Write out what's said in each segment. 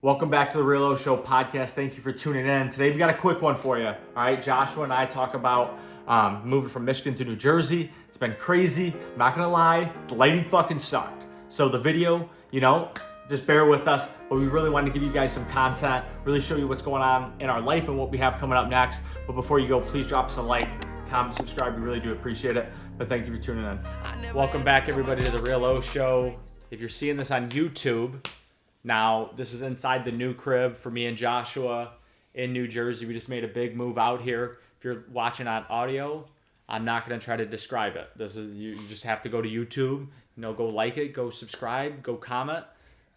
Welcome back to the Real O Show podcast. Thank you for tuning in. Today we got a quick one for you. All right, Joshua and I talk about moving from Michigan to New Jersey. It's been crazy. I'm not gonna lie, the lighting fucking sucked. So the video, just bear with us. But we really wanted to give you guys some content, really show you what's going on in our life and what we have coming up next. But before you go, please drop us a like, comment, subscribe. We really do appreciate it. But thank you for tuning in. Welcome back, everybody, to the Real O Show. If you're seeing this on YouTube. Now, this is inside the new crib for me and Joshua in New Jersey. We just made a big move out here. If you're watching on audio, I'm not going to try to describe it. This is you just have to go to YouTube, go like it, go subscribe, go comment,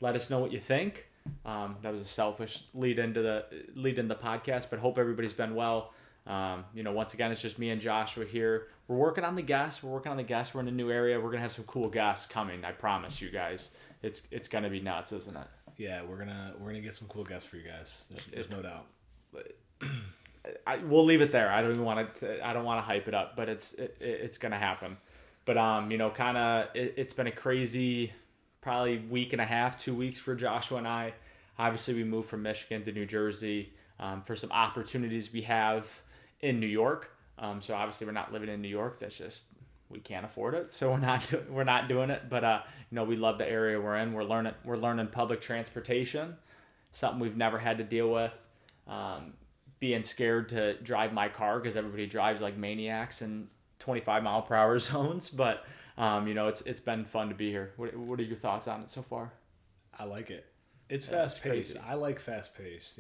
let us know what you think. That was a selfish lead into the podcast, but hope everybody's been well. Once again, it's just me and Joshua here. We're working on the guests. We're in a new area. We're going to have some cool guests coming. I promise you guys. It's gonna be nuts, isn't it? Yeah, we're gonna get some cool guests for you guys. There's no doubt. We'll leave it there. I don't want to hype it up, but it's gonna happen. But it's been a crazy, probably week and a half, 2 weeks for Joshua and I. Obviously, we moved from Michigan to New Jersey for some opportunities we have in New York. So obviously, we're not living in New York. That's just. We can't afford it, so we're not doing it. But we love the area we're in. We're learning public transportation, something we've never had to deal with. Being scared to drive my car because everybody drives like maniacs in 25 mile per hour zones. But it's been fun to be here. What are your thoughts on it so far? I like it. It's fast paced. I like fast paced,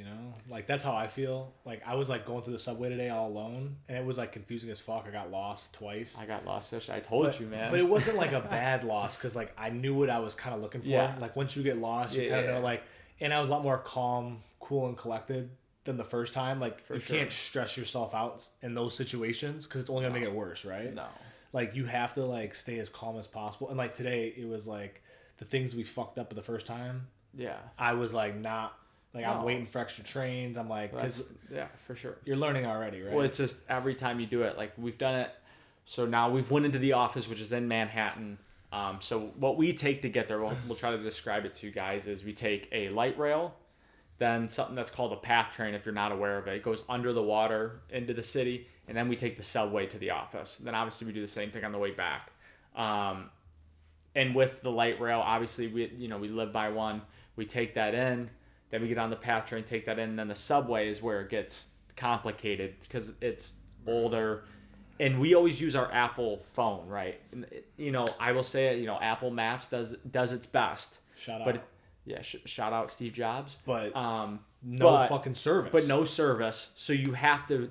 Like that's how I feel. Like I was like going through the subway today all alone and it was like confusing as fuck. I got lost twice. I got lost yesterday. I told you, man. But it wasn't like a bad loss because like I knew what I was kind of looking for. Yeah. Like once you get lost, you kind of know like, and I was a lot more calm, cool, and collected than the first time. Like you can't stress yourself out in those situations because it's only gonna make it worse, right? No. Like you have to like stay as calm as possible. And like today, it was like the things we fucked up the first time. Yeah. I was like not like I'm waiting for extra trains. I'm like because for sure. You're learning already, right? Well, it's just every time you do it, like we've done it. So now we've went into the office, which is in Manhattan. So what we take to get there, we'll try to describe it to you guys, is we take a light rail, then something that's called a path train. If you're not aware of it, it goes under the water into the city, and then we take the subway to the office. Then obviously we do the same thing on the way back. And with the light rail, obviously we live by one. We take that in, then we get on the path train, take that in, and then the subway is where it gets complicated because it's older. And we always use our Apple phone, right? And, I will say it, Apple Maps does its best. Shout out. But shout out Steve Jobs. But no fucking service. But no service. So you have to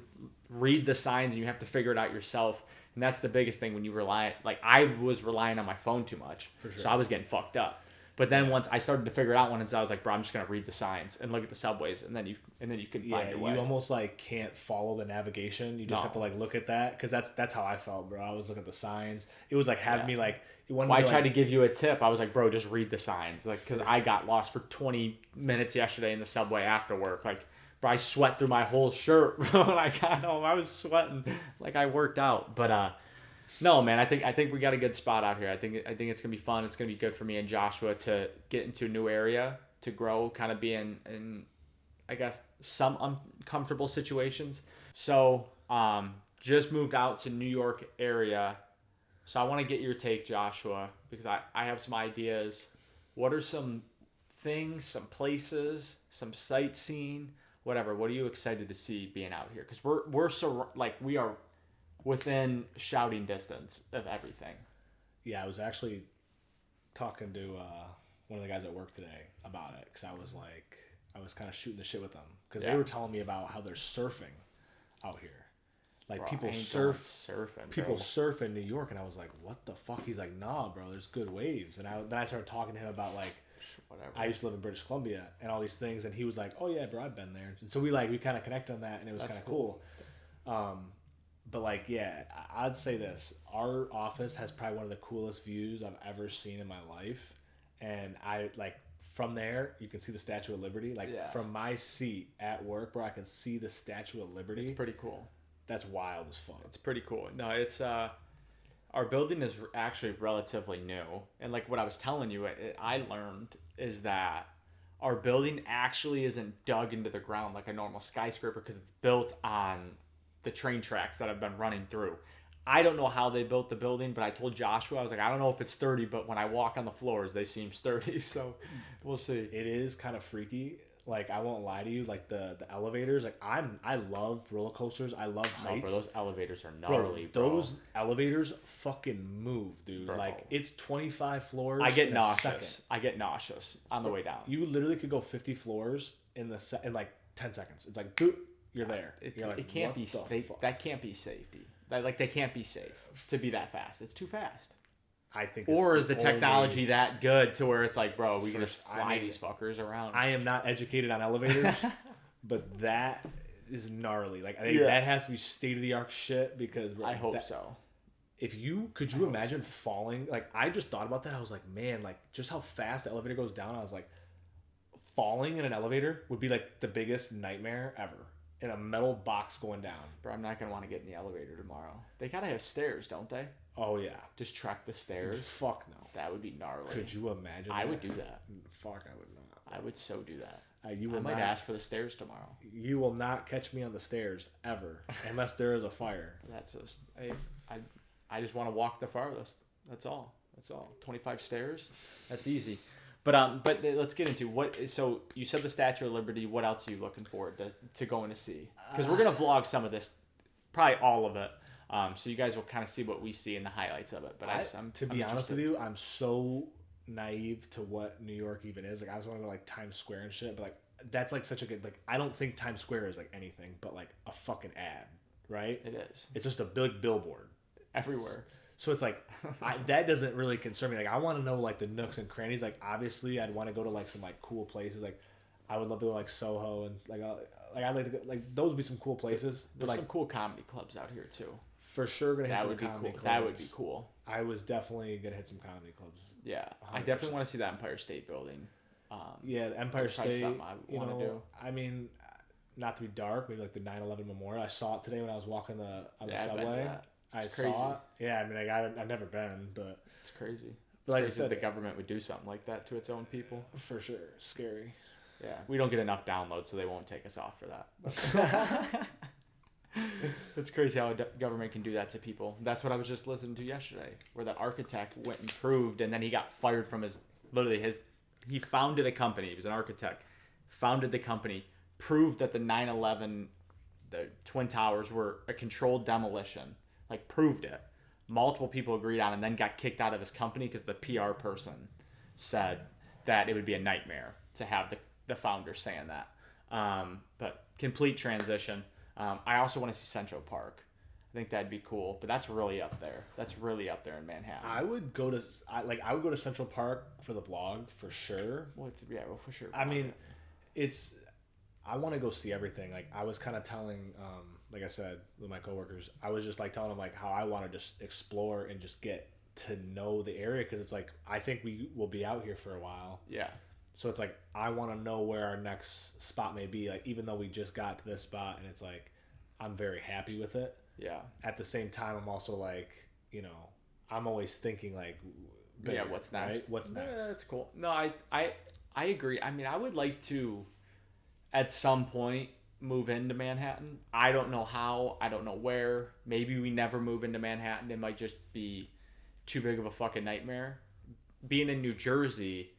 read the signs and you have to figure it out yourself. And that's the biggest thing when you rely. Like I was relying on my phone too much. For sure. So I was getting fucked up. But then once I started to figure it out, I was like, bro, I'm just gonna read the signs and look at the subways, and then you can find your way. You almost like can't follow the navigation. You just have to like look at that because that's how I felt, bro. I was looking at the signs. It was like having me like. I tried to give you a tip. I was like, bro, just read the signs, like because I got lost for 20 minutes yesterday in the subway after work. Like, bro, I sweat through my whole shirt. Bro, when I got home, I was sweating like I worked out, but. No, man, I think we got a good spot out here. I think it's gonna be fun. It's gonna be good for me and Joshua to get into a new area, to grow, kind of be in I guess some uncomfortable situations. So just moved out to New York area. So I want to get your take, Joshua, because I have some ideas. What are some things, some places, some sightseeing, whatever? What are you excited to see being out here? Because we are within shouting distance of everything. Yeah, I was actually talking to one of the guys at work today about it because I was kind of shooting the shit with them because they were telling me about how they're surfing out here. Like, bro, people surf in New York, and I was like, what the fuck? He's like, nah, bro, there's good waves. And then I started talking to him about like, whatever. I used to live in British Columbia and all these things, and he was like, oh yeah, bro, I've been there. And so we kind of connected on that, and it was kind of cool. But like, yeah, I'd say this. Our office has probably one of the coolest views I've ever seen in my life. And from there, you can see the Statue of Liberty. From my seat at work, bro, I can see the Statue of Liberty. It's pretty cool. That's wild as fuck. It's pretty cool. No, it's our building is actually relatively new. And like what I was telling you, I learned is that our building actually isn't dug into the ground like a normal skyscraper because it's built on the train tracks that have been running through. I don't know how they built the building, but I told Joshua, I was like, I don't know if it's sturdy, but when I walk on the floors, they seem sturdy. So we'll see. It is kind of freaky. Like, I won't lie to you. Like, the elevators. Like, I love roller coasters. I love heights. Bro, those elevators are gnarly, bro. Those elevators fucking move, dude. Bro. Like, it's 25 floors. I get nauseous. I get nauseous on the way down. You literally could go 50 floors in like 10 seconds. It's like, you're there. You're like, it can't be that can't be safety. Like, they can't be safe to be that fast. It's too fast. I think. Or is the technology that good to where it's like, bro, we can just fly these fuckers around? I am not educated on elevators, but that is gnarly. Like, I think that has to be state of the art shit because. Bro, I hope so. Could you imagine falling? Like, I just thought about that. I was like, man, like, just how fast the elevator goes down. I was like, falling in an elevator would be like the biggest nightmare ever. In a metal box going down. Bro, I'm not going to want to get in the elevator tomorrow. They got to have stairs, don't they? Oh, yeah. Just track the stairs? Fuck no. That would be gnarly. Could you imagine I would do that. Fuck, I would not. I would so do that. I might ask for the stairs tomorrow. You will not catch me on the stairs, ever. Unless there is a fire. That's just... I just want to walk the farthest. That's all. 25 stairs? That's easy. But let's get into what. So you said the Statue of Liberty. What else are you looking forward to going to see? Because we're gonna vlog some of this, probably all of it. So you guys will kind of see what we see in the highlights of it. But I'm honest with you, I'm so naive to what New York even is. Like, I was want to go like Times Square and shit, but like that's like such a good, like, I don't think Times Square is like anything but like a fucking ad, right? It is. It's just a big billboard everywhere. So it's like, that doesn't really concern me. Like, I want to know like the nooks and crannies. Like, obviously, I'd want to go to like some like cool places. Like, I would love to go like Soho and like I'd like to go, like, those would be some cool places. There's some cool comedy clubs out here too. For sure, gonna hit some comedy clubs. That would be cool. I was definitely gonna hit some comedy clubs. Yeah, 100%. I definitely want to see the Empire State Building. Yeah, the Empire State. Something I want to do. I mean, not to be dark, maybe like the 9/11 memorial. I saw it today when I was walking on the subway. I saw it. Yeah, I mean, like, I've never been, but it's crazy. But like I said, the government would do something like that to its own people. For sure, scary. Yeah, we don't get enough downloads, so they won't take us off for that. It's crazy how a government can do that to people. That's what I was just listening to yesterday, where that architect went and proved, and then he got fired from he founded a company. He was an architect, founded the company, proved that the 9/11, the Twin Towers were a controlled demolition. Like, proved it. Multiple people agreed on, and then got kicked out of his company because the PR person said that it would be a nightmare to have the founder saying that. But complete transition. I also want to see Central Park. I think that'd be cool, but that's really up there. That's really up there in Manhattan. I would go to Central Park for the vlog for sure. For sure. I mean, I want to go see everything. Like, I was kind of telling, like I said, with my coworkers, I was just like telling them like how I want to just explore and just get to know the area, because it's like, I think we will be out here for a while. Yeah. So it's like, I want to know where our next spot may be. Like, even though we just got to this spot, and it's like, I'm very happy with it. Yeah. At the same time, I'm also like, I'm always thinking like, bigger, what's next? Right? What's next? Yeah, that's cool. No, I agree. I mean, I would like to, at some point, move into Manhattan. I don't know how. I don't know where. Maybe we never move into Manhattan. It might just be too big of a fucking nightmare. Being in New Jersey,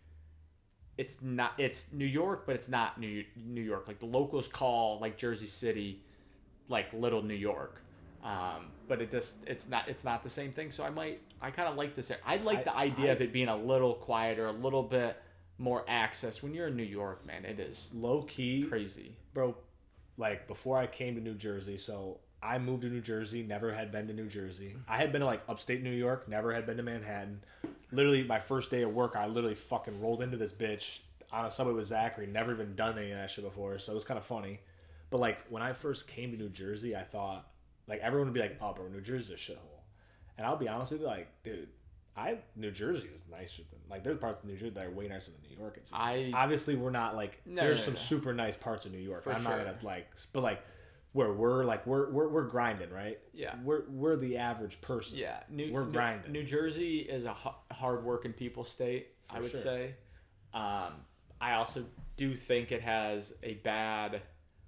it's New York, but it's not New York. Like, the locals call like Jersey City like Little New York. But it's not the same thing. So I kind of like this. I like the idea of it being a little quieter, a little bit more access. When you're in New York, man, it is low key crazy, bro. Like, before I came to New Jersey, so I moved to New Jersey, never had been to New Jersey. I had been to like upstate New York, never had been to Manhattan. Literally, my first day of work, I literally fucking rolled into this bitch on a subway with Zachary. Never even done any of that shit before, so it was kind of funny. But like, when I first came to New Jersey, I thought like everyone would be like, "Oh, bro, New Jersey's a shithole." And I'll be honest with you, like, dude, New Jersey is nicer than, like, there's parts of New Jersey that are way nicer than New York. Obviously we're not like there's some super nice parts of New York. I'm not gonna like, but like where we're grinding, right? Yeah, we're the average person. Yeah, we're grinding. New Jersey is a hard working people state. I would say. I also do think it has a bad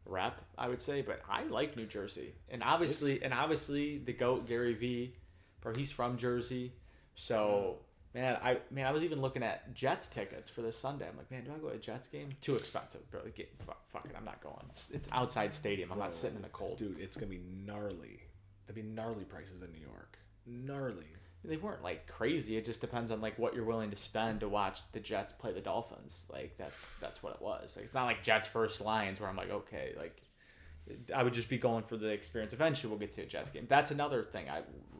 rep, I would say, but I like New Jersey. And obviously the GOAT, Gary V, bro, he's from Jersey. So, man, I was even looking at Jets tickets for this Sunday. I'm like, man, do I go to a Jets game? Too expensive, bro. Fuck it, I'm not going. It's outside stadium. I'm not sitting in the cold. Dude, it's going to be gnarly. There'll be gnarly prices in New York. Gnarly. They weren't like crazy. It just depends on like what you're willing to spend to watch the Jets play the Dolphins. Like that's what it was. Like it's not like Jets versus Lions where I'm like, okay, like I would just be going for the experience. Eventually, we'll get to a Jets game. That's another thing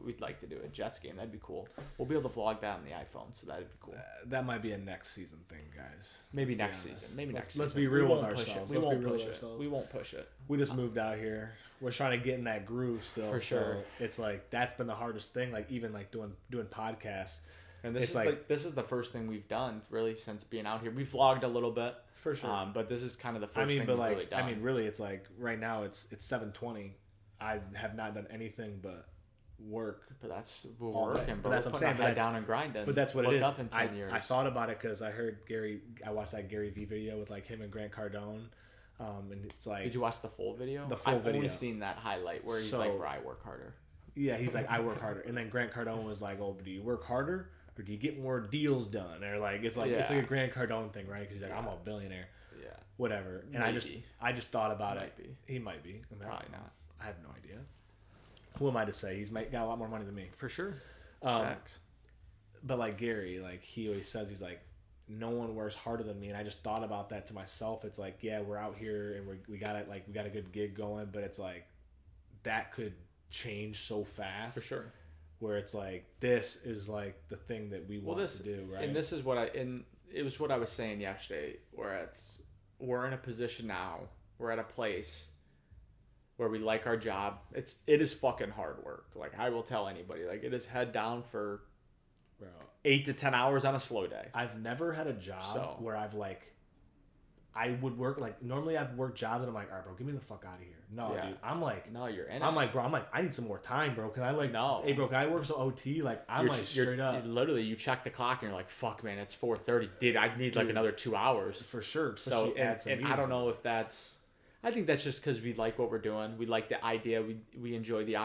we'd like to do, a Jets game. That'd be cool. We'll be able to vlog that on the iPhone, so that'd be cool. That might be a next season thing, guys. Maybe next season. Maybe next season. Let's be real with ourselves. We won't push it. We won't push it. We just moved out here. We're trying to get in that groove still. For sure. So it's like that's been the hardest thing. Like even like doing podcasts. And this is the first thing we've done really since being out here. We've vlogged a little bit. For sure. But this is kind of the first thing we've really done. I mean, really, it's like right now it's 7:20. I have not done anything but work. But we're working. But that's what I'm putting saying. Our head down and grinding. But that's what it is. Up in 10 years. I thought about it because I heard I watched that Gary V video with like him and Grant Cardone. And it's like. Did you watch the full video? I've only seen that highlight where he's like, "Bro, I work harder." Yeah, he's like, "I work harder," and then Grant Cardone was like, "Oh, do you work harder or do you get more deals done?" Or like it's like a Grant Cardone thing, right? Because he's like, "I'm a billionaire." Yeah. Whatever. And I just thought about it. He might be. I mean, probably not. I have no idea. Who am I to say? He's got a lot more money than me. For sure. Facts. But like Gary, like he always says, he's like, no one works harder than me. And I just thought about that to myself. It's like, yeah, we're out here and we got a good gig going, but it's like that could change so fast. For sure. Where it's like this is like the thing that we want to do, right? And this is it was what I was saying yesterday, where we're in a position now, we're at a place where we like our job. It is fucking hard work. Like I will tell anybody, like it is head down for 8 to 10 hours on a slow day. I've never had a job where I would work like normally I've worked jobs and I'm like, all right, bro, get me the fuck out of here. No, dude. I'm like, no, you're in. I'm like, bro, I need some more time, bro. Cause I like, no, hey, bro, can I work so OT? Like, I'm like straight up. Literally, you check the clock and you're like, fuck, man, it's 4:30. Dude, I need like another 2 hours for sure. So, and I don't know if that's. I think that's just because we like what we're doing. We like the idea. We enjoy the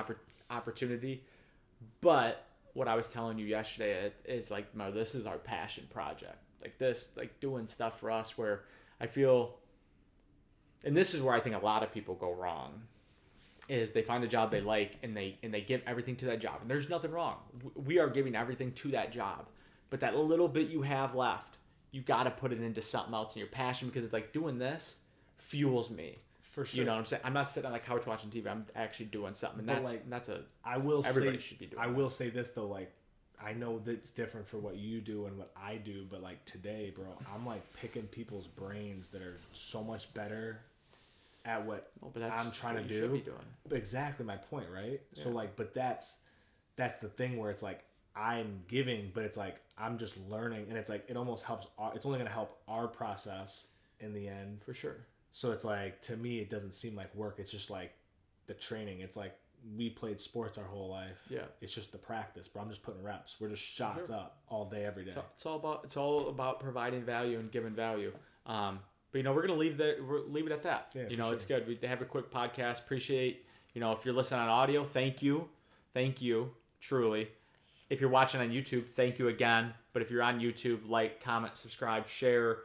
opportunity. But what I was telling you yesterday is like, Mo, this is our passion project. Like this, like doing stuff for us where I feel, and this is where I think a lot of people go wrong, is they find a job they like and they give everything to that job. And there's nothing wrong. We are giving everything to that job. But that little bit you have left, you got to put it into something else in your passion, because it's like doing this fuels me. For sure. You know what I'm saying? I'm not sitting on the couch watching TV. I'm actually doing something. And everybody should be doing. I will say this though, like I know that it's different for what you do and what I do, but like today, bro, I'm like picking people's brains that are so much better at what I'm trying to do. Should be doing. Exactly my point, right? Yeah. So like, but that's the thing where it's like I'm giving, but it's like I'm just learning, and it's like it almost helps. It's only going to help our process in the end, for sure. So it's like, to me, it doesn't seem like work. It's just like the training. It's like we played sports our whole life. Yeah. It's just the practice, bro. I'm just putting reps. We're just shots up all day, every day. It's all about providing value and giving value. But we're gonna leave it at that. Yeah, it's good. We have a quick podcast. Appreciate if you're listening on audio, thank you, truly. If you're watching on YouTube, thank you again. But if you're on YouTube, like, comment, subscribe, share,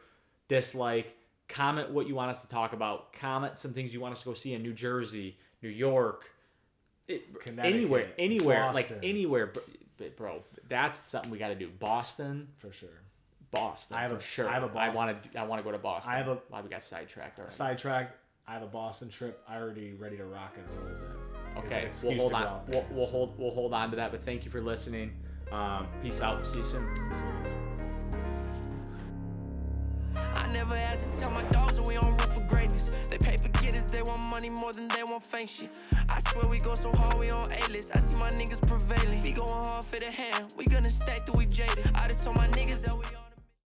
dislike. Comment what you want us to talk about. Comment some things you want us to go see in New Jersey, New York, anywhere, Boston. Like anywhere, bro. That's something we got to do. Boston, for sure. Boston, I have a Boston. I want to go to Boston. Why we got sidetracked already? I have a Boston trip. I already ready to rock and roll. Okay, we'll hold on. We'll hold on to that. But thank you for listening. Peace out. See you soon. I never had to tell my dogs that we on road for greatness. They paper getters, they want money more than they want fame shit. I swear we go so hard, we on A-list. I see my niggas prevailing. We going hard for the hand, we gonna stack till we jaded. I just told my niggas that we on